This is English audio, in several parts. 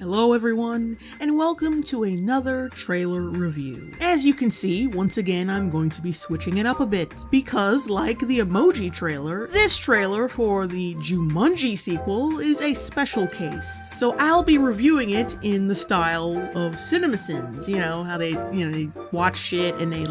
Hello everyone, and welcome to another trailer review. As you can see, once again I'm going to be switching it up a bit, because like the Emoji trailer, this trailer for the Jumanji sequel is a special case. So I'll be reviewing it in the style of CinemaSins, you know, how they watch shit and they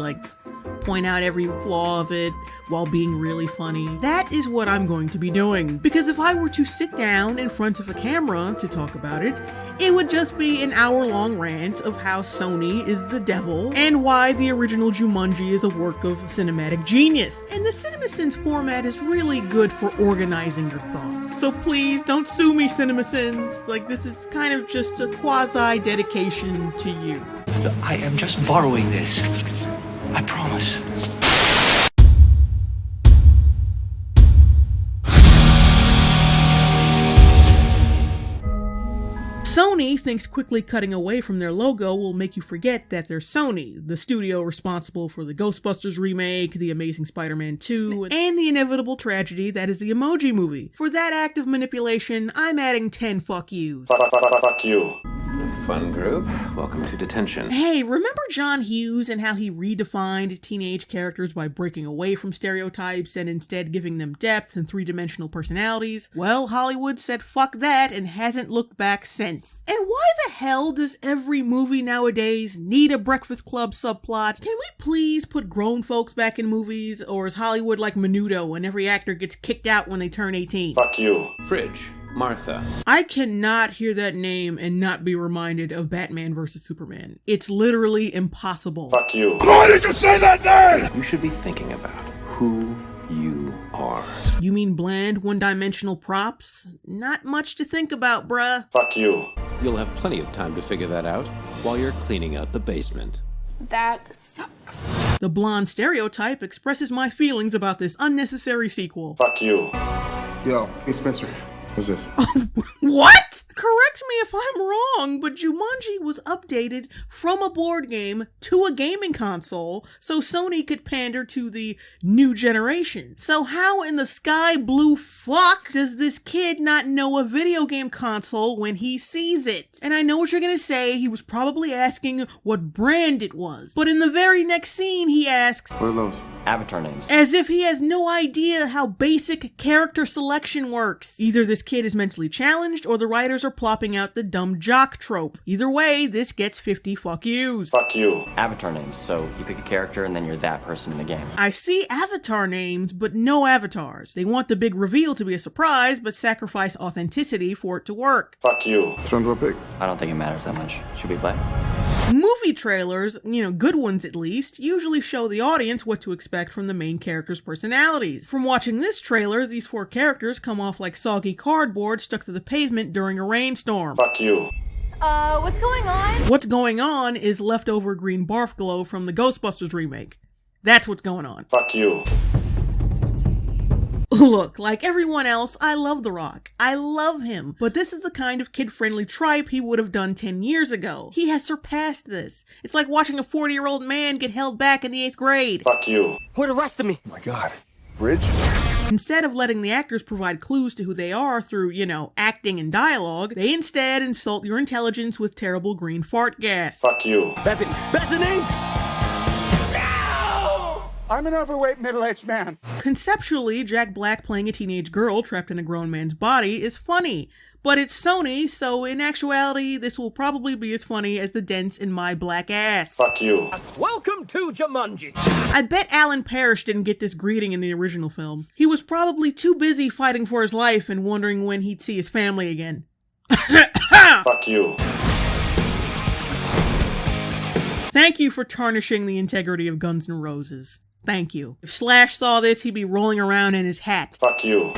point out every flaw of it while being really funny. That is what I'm going to be doing, because if I were to sit down in front of a camera to talk about it, it would just be an hour-long rant of how Sony is the devil and why the original Jumanji is a work of cinematic genius. And the CinemaSins format is really good for organizing your thoughts. So please don't sue me, CinemaSins. This is kind of just a quasi-dedication to you. I am just borrowing this. I promise. Sony thinks quickly cutting away from their logo will make you forget that they're Sony, the studio responsible for the Ghostbusters remake, The Amazing Spider-Man 2, and the inevitable tragedy that is the Emoji Movie. For that act of manipulation, I'm adding 10 fuck yous. Fuck you. Fun group. Welcome to detention. Hey, remember John Hughes and how he redefined teenage characters by breaking away from stereotypes and instead giving them depth and three-dimensional personalities? Well, Hollywood said fuck that and hasn't looked back since. And why the hell does every movie nowadays need a Breakfast Club subplot? Can we please put grown folks back in movies, or is Hollywood like Menudo and every actor gets kicked out when they turn 18? Fuck you. Fridge. Martha. I cannot hear that name and not be reminded of Batman vs. Superman. It's literally impossible. Fuck you. Why did you say that name? You should be thinking about who you are. You mean bland, one-dimensional props? Not much to think about, bruh. Fuck you. You'll have plenty of time to figure that out while you're cleaning out the basement. That sucks. The blonde stereotype expresses my feelings about this unnecessary sequel. Fuck you. Yo, hey Spencer. What's this? What? Correct me if I'm wrong, but Jumanji was updated from a board game to a gaming console so Sony could pander to the new generation. So how in the sky blue fuck does this kid not know a video game console when he sees it? And I know what you're gonna say, he was probably asking what brand it was. But in the very next scene, he asks, What are those? Avatar names. as if he has no idea how basic character selection works. Either this kid is mentally challenged, or the writers are plopping out the dumb jock trope. Either way, this gets 50 fuck yous. Fuck you. Avatar names. So you pick a character and then you're that person in the game. I see avatar names, but no avatars. They want the big reveal to be a surprise, but sacrifice authenticity for it to work. Fuck you. Which one do I pick? I don't think it matters that much. Should we play? Movie trailers, good ones at least, usually show the audience what to expect from the main characters' personalities. From watching this trailer, these four characters come off like soggy cardboard stuck to the pavement during a rainstorm. Fuck you. What's going on? What's going on is leftover green barf glow from the Ghostbusters remake. That's what's going on. Fuck you. Look, like everyone else, I love The Rock. I love him. But this is the kind of kid-friendly tripe he would have done 10 years ago. He has surpassed this. It's like watching a 40-year-old man get held back in the 8th grade. Fuck you. Where the rest of me? Oh my god. Bridge? Instead of letting the actors provide clues to who they are through, acting and dialogue, they instead insult your intelligence with terrible green fart gas. Fuck you. Bethany! I'm an overweight middle-aged man. Conceptually, Jack Black playing a teenage girl trapped in a grown man's body is funny. But it's Sony, so in actuality, this will probably be as funny as the dents in my black ass. Fuck you. Welcome to Jumanji. I bet Alan Parrish didn't get this greeting in the original film. He was probably too busy fighting for his life and wondering when he'd see his family again. Fuck you. Thank you for tarnishing the integrity of Guns N' Roses. Thank you. If Slash saw this, he'd be rolling around in his hat. Fuck you.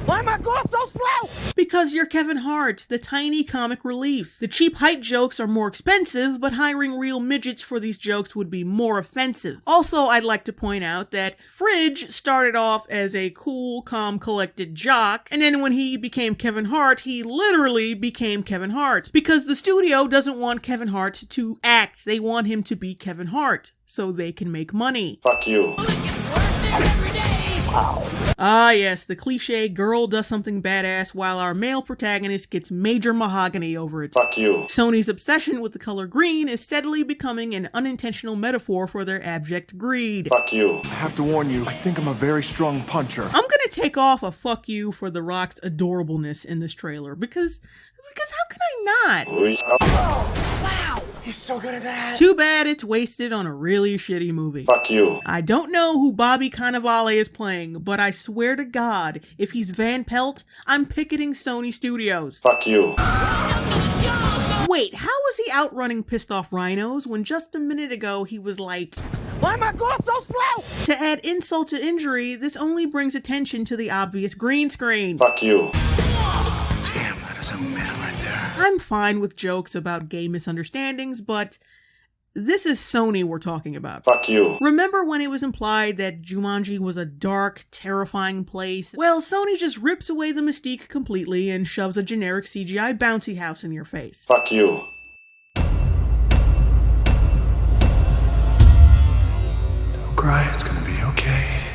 Why am I going so slow? Because you're Kevin Hart, the tiny comic relief. The cheap height jokes are more expensive, but hiring real midgets for these jokes would be more offensive. Also, I'd like to point out that Fridge started off as a cool, calm, collected jock, and then when he became Kevin Hart, he literally became Kevin Hart. Because the studio doesn't want Kevin Hart to act, they want him to be Kevin Hart, so they can make money. Fuck you. It gets worse every day. Ah yes, the cliche girl does something badass while our male protagonist gets major mahogany over it. Fuck you. Sony's obsession with the color green is steadily becoming an unintentional metaphor for their abject greed. Fuck you. I have to warn you, I think I'm a very strong puncher. I'm gonna take off a fuck you for The Rock's adorableness in this trailer, because how can I not? Uy. Wow, he's so good at that. Too bad it's wasted on a really shitty movie. Fuck you. I don't know who Bobby Cannavale is playing, but I swear to God, if he's Van Pelt, I'm picketing Sony Studios. Fuck you. Wait, how was he outrunning pissed off rhinos when just a minute ago he was like... Why am I going so slow? To add insult to injury, this only brings attention to the obvious green screen. Fuck you. Damn, that is a man right there. I'm fine with jokes about gay misunderstandings, but this is Sony we're talking about. Fuck you. Remember when it was implied that Jumanji was a dark, terrifying place? Well, Sony just rips away the mystique completely and shoves a generic CGI bouncy house in your face. Fuck you. Don't cry, it's gonna be okay.